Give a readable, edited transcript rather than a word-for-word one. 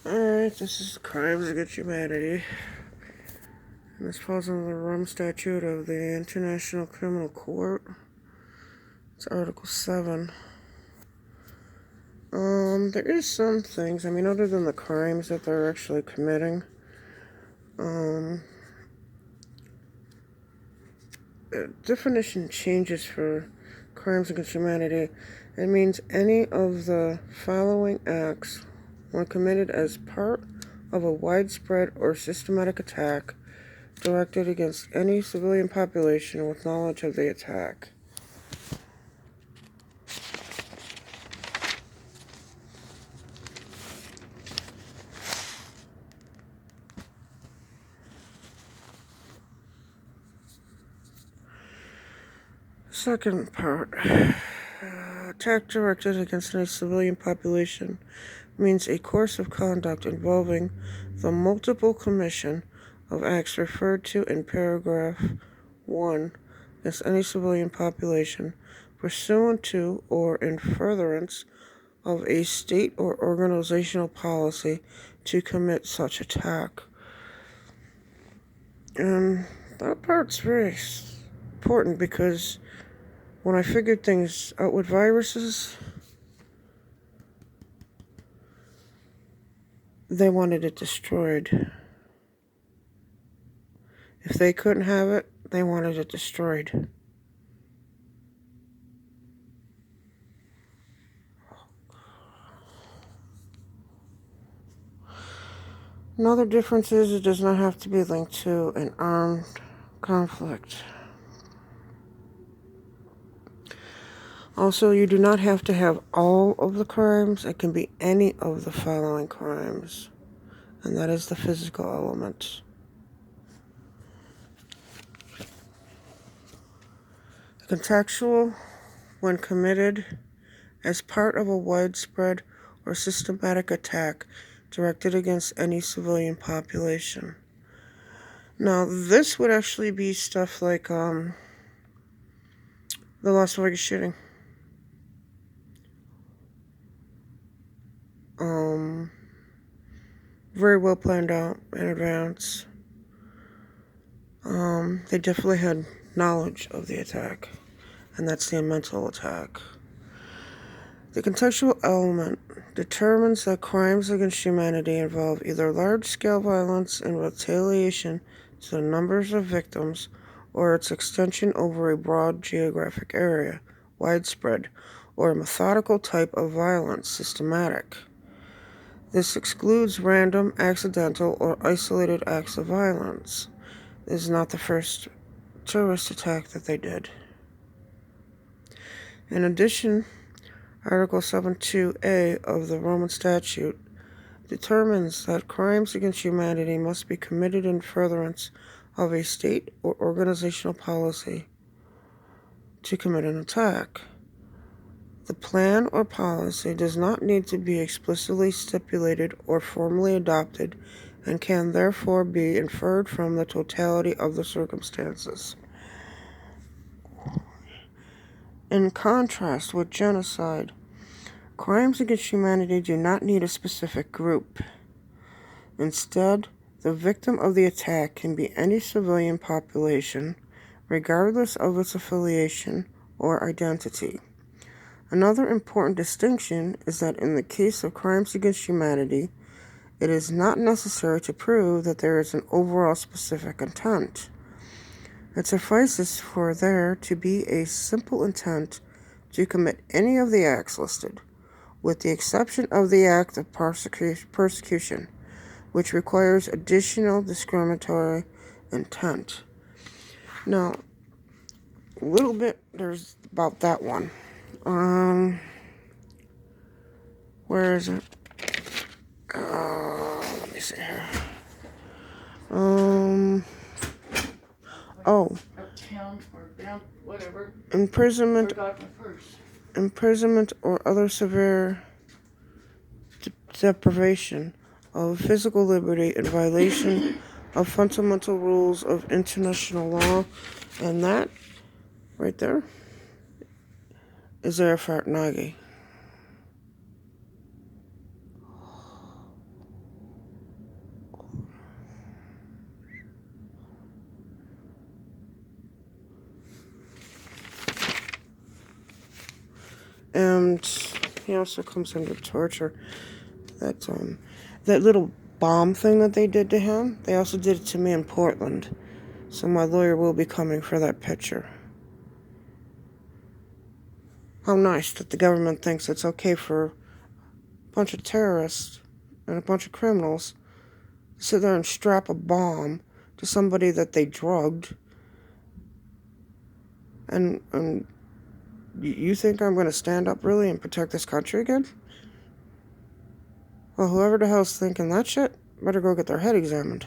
Alright, this is Crimes Against Humanity. And this falls under the Rome Statute of the International Criminal Court. It's Article 7. There is some things, other than the crimes that they're actually committing. Definition changes for Crimes Against Humanity. It means any of the following acts when committed as part of a widespread or systematic attack directed against any civilian population with knowledge of the attack. Second part. Attack directed against any civilian population means a course of conduct involving the multiple commission of acts referred to in paragraph 1 against any civilian population pursuant to or in furtherance of a state or organizational policy to commit such attack. And that part's very important because when I figured things out with viruses, they wanted it destroyed. If they couldn't have it, they wanted it destroyed. Another difference is it does not have to be linked to an armed conflict. Also, you do not have to have all of the crimes. It can be any of the following crimes, and that is the physical element. Contextual, when committed as part of a widespread or systematic attack directed against any civilian population. Now, this would actually be stuff like the Las Vegas shooting. Very well planned out in advance. They definitely had knowledge of the attack, and that's the mental attack. The contextual element determines that crimes against humanity involve either large-scale violence in retaliation to the numbers of victims or its extension over a broad geographic area, widespread, or a methodical type of violence, systematic. This excludes random, accidental, or isolated acts of violence. This is not the first terrorist attack that they did. In addition, Article 7.2a of the Roman Statute determines that crimes against humanity must be committed in furtherance of a state or organizational policy to commit an attack. The plan or policy does not need to be explicitly stipulated or formally adopted and can therefore be inferred from the totality of the circumstances. In contrast with genocide, crimes against humanity do not need a specific group. Instead, the victim of the attack can be any civilian population, regardless of its affiliation or identity. Another important distinction is that in the case of crimes against humanity, it is not necessary to prove that there is an overall specific intent. It suffices for there to be a simple intent to commit any of the acts listed, with the exception of the act of persecution, which requires additional discriminatory intent. Now, a little bit there's about that one. Where is it? Let me see here. Imprisonment or other severe deprivation of physical liberty in violation of fundamental rules of international law, and that right there is Arafat Nagy. And he also comes under torture. That little bomb thing that they did to him, they also did it to me in Portland. So my lawyer will be coming for that picture. How nice that the government thinks it's okay for a bunch of terrorists and a bunch of criminals to sit there and strap a bomb to somebody that they drugged. And you think I'm going to stand up really and protect this country again? Well, whoever the hell's thinking that shit better go get their head examined.